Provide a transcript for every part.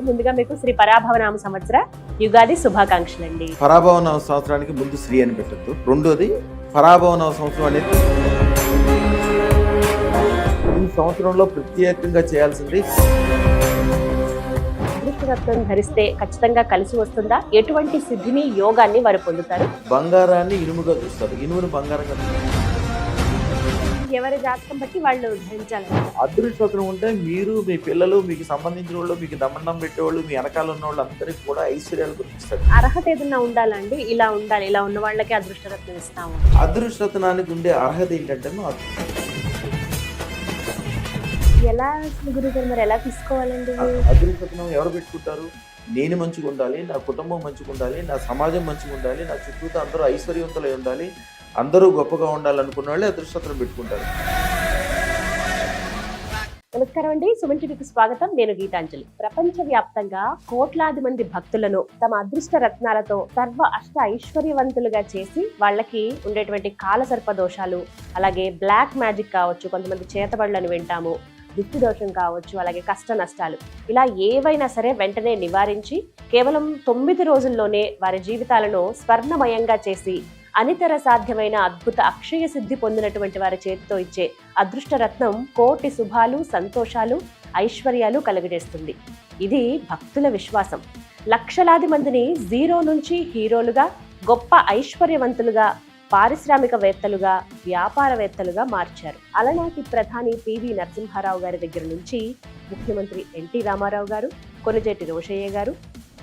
ముందుగా మీకు శ్రీ పరాభవనామ సంవత్సర యుగాది శుభాకాంక్షలండి. పరాభవనామ సంవత్సరానికి ముందు శ్రీ అని పెట్టద్దు. రెండోది పరాభవనామ సంవత్సరం అనేది ఈ సంవత్సరంలో ప్రత్యేకంగా చేయాల్సింది. అదృష్టరత్నం ధరిస్తే ఖచ్చితంగా కలిసి వస్తుందా? ఎటువంటి సిద్ధిని యోగాన్ని వారు పొందుతారు? బంగారాన్ని ఇనుముగా చూస్తారు, ఇనుమును బంగారంగా చూస్తారు. ఎవరి జాతకం బట్టి వాళ్ళు ధరించాలి. అదృష్టం ఉంటే మీరు, మీ పిల్లలు, మీకు సంబంధించిన వాళ్ళు, మీకు దమ్మన్నం పెట్టేవాళ్ళు, మీ వెనకాల ఉన్న వాళ్ళు అందరికీ కూడా ఐశ్వర్యాలు గుర్తిస్తారు. అర్హత ఏదన్నా ఉండాలండి, ఇలా ఉండాలి, ఇలా ఉన్న వాళ్ళకి అదృష్టరత్నం ఇస్తాము. అదృష్టనానికి ఉండే అర్హత ఏంటంటే ఎలా గురుగారు, మరి ఎలా తీసుకోవాలండి? అదృష్టనం ఎవరు పెట్టుకుంటారు? నేను మంచిగా ఉండాలి, నా కుటుంబం మంచిగా ఉండాలి, నా సమాజం మంచిగా ఉండాలి, నా చుట్టూతో అందరూ ఐశ్వర్యవంతులై ఉండాలి, అందరూ గొప్పగా ఉండాలనుకున్న వాళ్ళే అదృష్టం పెట్టుకుంటారు. నమస్కారం అండి, సుమన్ టీవీకి స్వాగతం. నేను గీతాంజలి. ప్రపంచవ్యాప్తంగా కోట్లాది మంది భక్తులను తమ అదృష్ట రత్నాలతో సర్వ అష్ట ఐశ్వర్యవంతులుగా చేసి వాళ్ళకి ఉండేటువంటి కాలసర్ప దోషాలు, అలాగే బ్లాక్ మ్యాజిక్ కావచ్చు, కొంతమంది చేతబడులను వింటాము, దిష్టి దోషం కావచ్చు, అలాగే కష్ట నష్టాలు, ఇలా ఏవైనా సరే వెంటనే నివారించి కేవలం 9 రోజుల్లోనే వారి జీవితాలను స్వర్ణమయంగా చేసి అనితర సాధ్యమైన అద్భుత అక్షయ సిద్ధి పొందినటువంటి వారి చేతితో ఇచ్చే అదృష్టరత్నం కోటి శుభాలు, సంతోషాలు, ఐశ్వర్యాలు కలుగజేస్తుంది. ఇది భక్తుల విశ్వాసం. లక్షలాది మందిని జీరో నుంచి హీరోలుగా, గొప్ప ఐశ్వర్యవంతులుగా, పారిశ్రామికవేత్తలుగా, వ్యాపారవేత్తలుగా మార్చారు. అలనాటి ప్రధాని పివి నరసింహారావు గారి దగ్గర నుంచి ముఖ్యమంత్రి ఎన్టీ రామారావు గారు, కొణిజేటి రోషయ్య గారు,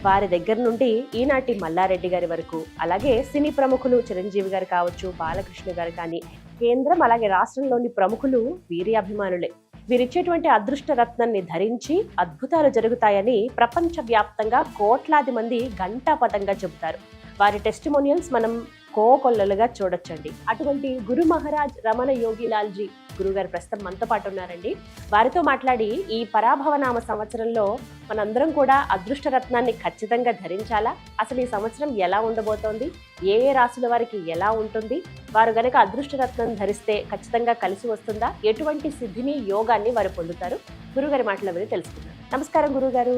వారి దగ్గర నుండి ఈనాటి మల్లారెడ్డి గారి వరకు, అలాగే సినీ ప్రముఖులు చిరంజీవి గారు కావచ్చు, బాలకృష్ణ గారు కానీ, కేంద్రం అలాగే రాష్ట్రంలోని ప్రముఖులు వీరి అభిమానులే. వీరిచ్చేటువంటి అదృష్ట రత్నాన్ని ధరించి అద్భుతాలు జరుగుతాయని ప్రపంచవ్యాప్తంగా కోట్లాది మంది ఘంటాపథంగా చెబుతారు. వారి టెస్టిమోనియల్స్ మనం కోకొల్లలుగా చూడొచ్చండి. అటువంటి గురు మహారాజ్ రమణ యోగిలాల్జీ గురుగారు ప్రస్తుతం మనతో పాటు ఉన్నారండి. వారితో మాట్లాడి ఈ పరాభవనామ సంవత్సరంలో మనందరం కూడా అదృష్ట రత్నాన్ని ఖచ్చితంగా ధరించాలా, అసలు ఈ సంవత్సరం ఎలా ఉండబోతోంది, ఏ ఏ రాశుల వారికి ఎలా ఉంటుంది, వారు గనక అదృష్ట రత్నం ధరిస్తే ఖచ్చితంగా కలిసి వస్తుందా, ఎటువంటి సిద్ధిని యోగాన్ని వారు పొందుతారు, గురుగారి మాటల మీద తెలుసుకుందాం. నమస్కారం గురుగారు.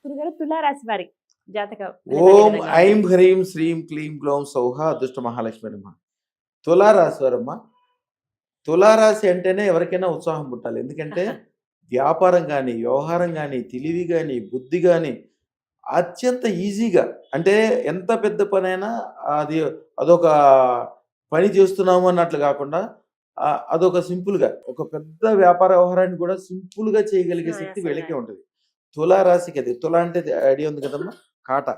గురుగారు, తులారాశి వారి జాతకం. ఓం ఐం హ్రీం శ్రీం క్లీం గ్లౌం సౌహ అదృష్ట మహాలక్ష్మి నమః. తులారాశి వారమ్మ, తులారాశి అంటేనే ఎవరికైనా ఉత్సాహం పుట్టాలి. ఎందుకంటే వ్యాపారం కానీ, వ్యవహారం కానీ, తెలివి కానీ, బుద్ధి కానీ అత్యంత ఈజీగా, అంటే ఎంత పెద్ద పనైనా అదొక పని చేస్తున్నాము అన్నట్లు కాకుండా అదొక సింపుల్గా, ఒక పెద్ద వ్యాపార వ్యవహారాన్ని కూడా సింపుల్గా చేయగలిగే శక్తి వీళ్ళకే ఉంటుంది. తులారాశికి అది, తుల అంటే ఐడియా ఉంది కదమ్మా, కాట.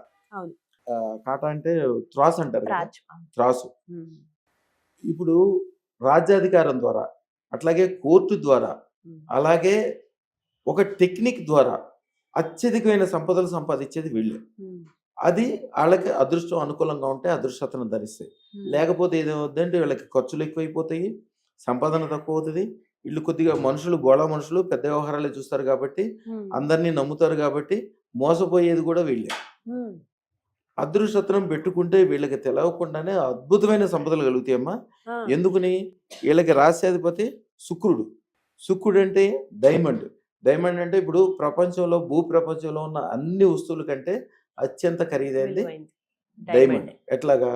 కాట అంటే త్రాసు అంటారు, త్రాసు. ఇప్పుడు రాజ్యాధికారం ద్వారా, అట్లాగే కోర్టు ద్వారా, అలాగే ఒక టెక్నిక్ ద్వారా అత్యధికమైన సంపదలు సంపాదించేది వీళ్ళే. అది వాళ్ళకి అదృష్టం అనుకూలంగా ఉంటే అదృష్టతను ధరిస్తాయి. లేకపోతే ఏదవుద్దంటే వీళ్ళకి ఖర్చులు ఎక్కువైపోతాయి, సంపాదన తక్కువ అవుతుంది. వీళ్ళు కొద్దిగా మనుషులు, గోళ మనుషులు, పెద్ద వ్యవహారాలే చూస్తారు కాబట్టి, అందరినీ నమ్ముతారు కాబట్టి మోసపోయేది కూడా వీళ్ళే. అదృష్టం పెట్టుకుంటే వీళ్ళకి తెలవకుండానే అద్భుతమైన సంపదలు కలుగుతాయమ్మా. ఎందుకుని? వీళ్ళకి రాశ్యాధిపతి శుక్రుడు. శుక్రుడు అంటే డైమండ్. డైమండ్ అంటే ఇప్పుడు ప్రపంచంలో, భూ ప్రపంచంలో ఉన్న అన్ని వస్తువుల కంటే అత్యంత ఖరీదైంది డైమండ్. ఎట్లాగా?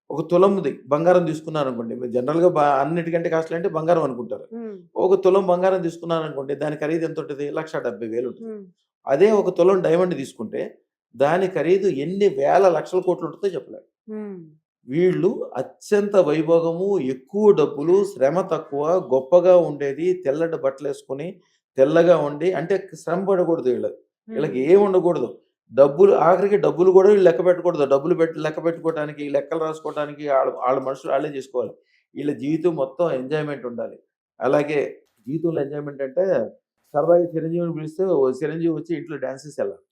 ఒక తులంది బంగారం తీసుకున్నారు అనుకోండి, జనరల్గా అన్నిటికంటే కాస్ట్లీ అంటే బంగారం అనుకుంటారు. ఒక తులం బంగారం తీసుకున్నారు అనుకోండి, దాని ఖరీదు ఎంత ఉంటుంది? 1,70,000 ఉంటుంది. అదే ఒక తులం డైమండ్ తీసుకుంటే దాని ఖరీదు ఎన్ని వేల లక్షల కోట్లు ఉంటుందో చెప్పలేరు. వీళ్ళు అత్యంత వైభోగము, ఎక్కువ డబ్బులు, శ్రమ తక్కువ, గొప్పగా ఉండేది, తెల్లటి బట్టలు వేసుకుని తెల్లగా ఉండి, అంటే శ్రమ పడకూడదు వీళ్ళకి ఏమి ఉండకూడదు. డబ్బులు, ఆఖరికి డబ్బులు కూడా వీళ్ళు లెక్క పెట్టకూడదు. డబ్బులు లెక్క పెట్టుకోవడానికి, లెక్కలు రాసుకోవడానికి వాళ్ళ మనుషులు వాళ్ళే చేసుకోవాలి. వీళ్ళ జీవితం మొత్తం ఎంజాయ్మెంట్ ఉండాలి. అలాగే జీవితంలో ఎంజాయ్మెంట్ అంటే సరదాగా చిరంజీవిని పిలిస్తే చిరంజీవి వచ్చి ఇంట్లో డాన్స్ చేసి వెళ్ళాలి.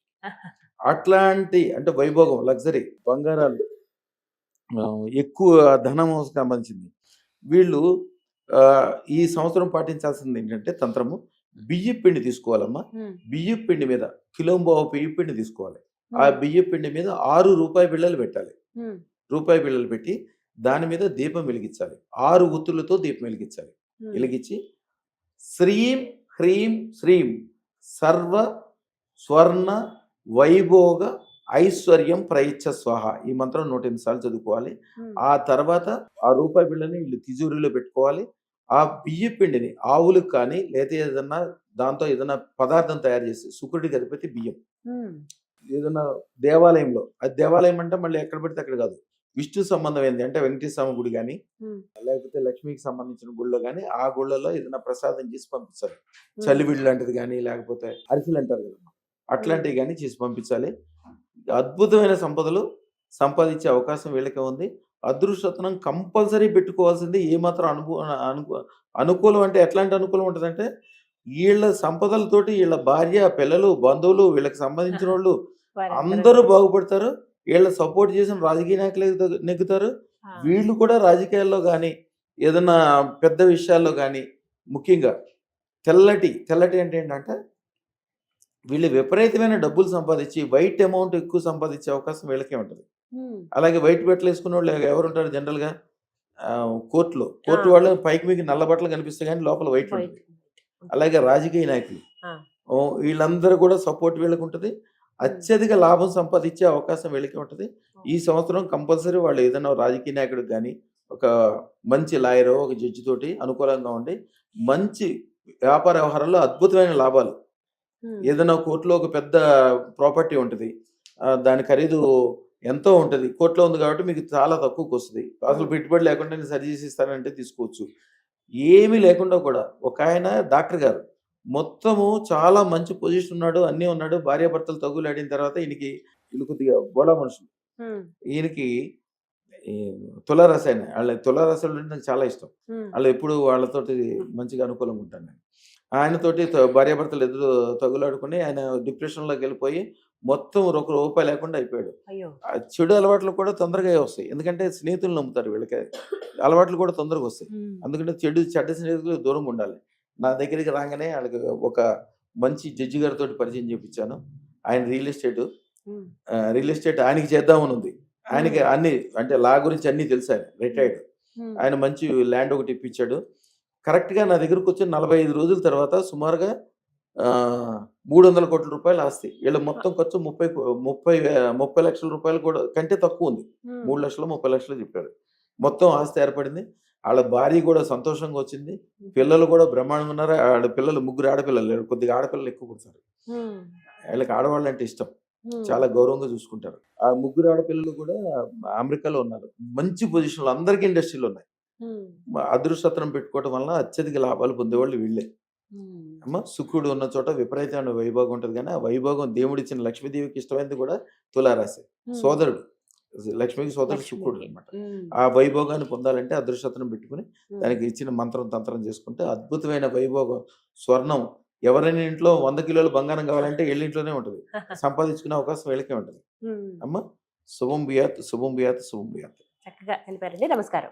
అట్లాంటి, అంటే వైభోగం, లగ్జరీ, బంగారాలు, ఎక్కువ ధనం సంబంధించింది. వీళ్ళు ఈ సంవత్సరం పాటించాల్సింది ఏంటంటే తంత్రము, బియ్యం పిండి తీసుకోవాలమ్మా. బియ్యం పిండి మీద కిలోంబావు బియ్యం పిండి తీసుకోవాలి. ఆ బియ్యం పిండి మీద 6 రూపాయి బిళ్ళలు పెట్టాలి. రూపాయి బిళ్ళలు పెట్టి దాని మీద దీపం వెలిగించాలి. 6 గుత్తులతో దీపం వెలిగించాలి. వెలిగించి శ్రీం హ్రీం శ్రీం సర్వ స్వర్ణ వైభోగ ఐశ్వర్యం ప్రయిచ్చ స్వాహ. ఈ మంత్రం 108 సార్లు చదువుకోవాలి. ఆ తర్వాత ఆ రూపాయి బిళ్ళని వీళ్ళు తిజూరిలో పెట్టుకోవాలి. ఆ బియ్య పిండిని ఆవులకు కానీ లేదా ఏదన్నా దాంతో ఏదైనా పదార్థం తయారు చేసి శుక్రుడికి అధిపతి బియ్యం ఏదైనా దేవాలయంలో, అది దేవాలయం అంటే మళ్ళీ ఎక్కడ పెడితే అక్కడ కాదు, విష్ణు సంబంధం ఏంది అంటే వెంకటేశ్వర స్వామి గుడి కానీ లేకపోతే లక్ష్మికి సంబంధించిన గుళ్ళో కానీ ఆ గుళ్ళలో ఏదైనా ప్రసాదం చేసి పంపించాలి. చలివిడి లాంటిది కానీ లేకపోతే అరిసెలు అంటారు కదా, అట్లాంటివి కానీ చేసి పంపించాలి. అద్భుతమైన సంపదలు సంపాదించే అవకాశం వీళ్ళకే ఉంది. అదృష్టరత్నం కంపల్సరీ పెట్టుకోవాల్సింది. ఏమాత్రం అనుకూలం అంటే ఎట్లాంటి అనుకూలం ఉంటుందంటే వీళ్ళ సంపదలతోటి వీళ్ళ భార్య, పిల్లలు, బంధువులు, వీళ్ళకి సంబంధించిన వాళ్ళు అందరూ బాగుపడతారు. వీళ్ళ సపోర్ట్ చేసిన రాజకీయ నాయకులు నెగ్గుతారు. వీళ్ళు కూడా రాజకీయాల్లో కానీ ఏదైనా పెద్ద విషయాల్లో కానీ ముఖ్యంగా తెల్లటి అంటే ఏంటంటే వీళ్ళు విపరీతమైన డబ్బులు సంపాదించి వైట్ అమౌంట్ ఎక్కువ సంపాదించే అవకాశం వీళ్ళకే ఉంటుంది. అలాగే వైట్ బట్టలు వేసుకున్న వాళ్ళు ఎవరు ఉంటారు జనరల్గా కోర్టు వాళ్ళు పైకి మీకు నల్ల బట్టలు కనిపిస్తాయి కానీ లోపల వైట్ ఉంటుంది. అలాగే రాజకీయ నాయకులు వీళ్ళందరూ కూడా సపోర్ట్ వీళ్ళకి ఉంటుంది. అత్యధిక లాభం సంపాదించే అవకాశం వీళ్ళకి ఉంటుంది. ఈ సంవత్సరం కంపల్సరీ వాళ్ళు ఏదైనా రాజకీయ నాయకుడికి కానీ ఒక మంచి లాయర్, ఒక జడ్జి తోటి అనుకూలంగా ఉండి మంచి వ్యాపార వ్యవహారాల్లో అద్భుతమైన లాభాలు. ఏదైనా కోర్టులో ఒక పెద్ద ప్రాపర్టీ ఉంటుంది, దాని ఖరీదు ఎంతో ఉంటుంది, కోర్టులో ఉంది కాబట్టి మీకు చాలా తక్కువకి వస్తుంది. అసలు పెట్టుబడి లేకుండా నేను సరి చేసి ఇస్తానంటే తీసుకోవచ్చు. ఏమీ లేకుండా కూడా ఒక ఆయన డాక్టర్ గారు మొత్తము చాలా మంచి పొజిషన్ ఉన్నాడు, అన్నీ ఉన్నాడు, భార్యాభర్తలు తగులాడిన తర్వాత వీళ్ళు కొద్దిగా గోళ మనుషులు. ఈయనకి తులారసాయన వాళ్ళ తులారసాలు అంటే నాకు చాలా ఇష్టం. వాళ్ళు ఎప్పుడు వాళ్ళతోటి మంచిగా అనుకూలంగా ఉంటాను నేను. ఆయనతోటి భార్యాభర్తలు ఎదురు తగులాడుకుని ఆయన డిప్రెషన్లోకి వెళ్ళిపోయి మొత్తం ఒక రూపాయి లేకుండా అయిపోయాడు. చెడు అలవాట్లు కూడా తొందరగా వస్తాయి, ఎందుకంటే స్నేహితులు నమ్ముతారు, వీళ్ళకి అలవాట్లు కూడా తొందరగా వస్తాయి. ఎందుకంటే చెడ్డ స్నేహితులు దూరంగా ఉండాలి. నా దగ్గరికి రాగానే వాళ్ళకి ఒక మంచి జడ్జి గారితో పరిచయం చేయించాను. ఆయన రియల్ ఎస్టేట్ ఆయనకి చేద్దామని ఉంది. ఆయనకి అన్ని అంటే లా గురించి అన్ని తెలుసు, ఆయన రిటైర్డ్. ఆయన మంచి ల్యాండ్ ఒకటి ఇప్పించాడు. కరెక్ట్గా నా దగ్గరకు వచ్చి 45 రోజుల తర్వాత సుమారుగా 300 కోట్ల రూపాయలు ఆస్తి. వీళ్ళ మొత్తం ఖర్చు 30 లక్షల రూపాయలు కూడా కంటే తక్కువ ఉంది. 3 లక్షలు 30 లక్షలు చెప్పారు. మొత్తం ఆస్తి ఏర్పడింది. వాళ్ళ భార్య కూడా సంతోషంగా వచ్చింది. పిల్లలు కూడా బ్రహ్మాండంగా ఉన్నారు. వాళ్ళ పిల్లలు 3 ఆడపిల్లలు, కొద్దిగా ఆడపిల్లలు ఎక్కువ పుడతారు. వీళ్ళకి ఆడవాళ్ళు అంటే ఇష్టం, చాలా గౌరవంగా చూసుకుంటారు. ఆ 3 ఆడపిల్లలు కూడా అమెరికాలో ఉన్నారు, మంచి పొజిషన్లో, అందరికీ ఇండస్ట్రీలో ఉన్నాయి. అదృష్టత్రం పెట్టుకోవటం వల్ల అత్యధిక లాభాలు పొందేవాళ్ళు వీళ్ళే. అమ్మ శుక్రుడు ఉన్న చోట విపరీతమైన వైభోగం ఉంటుంది. కానీ ఆ వైభోగం దేవుడిచ్చిన లక్ష్మీదేవికి ఇష్టమైనది కూడా తులారాశి. సోదరుడు లక్ష్మికి సోదరుడు శుక్రుడు అనమాట. ఆ వైభోగాన్ని పొందాలంటే అదృష్టత్రం పెట్టుకుని దానికి ఇచ్చిన మంత్రం తంత్రం చేసుకుంటే అద్భుతమైన వైభోగం, స్వర్ణం. ఎవరైనా ఇంట్లో 100 కిలోలు బంగారం కావాలంటే వీళ్ళింట్లోనే ఉంటుంది, సంపాదించుకునే అవకాశం వీళ్ళకే ఉంటుంది. అమ్మ శుభం బియాత్, శుభం బియాత్, శుభం బియాత్. చక్కగా తెలిపారండి. నమస్కారం.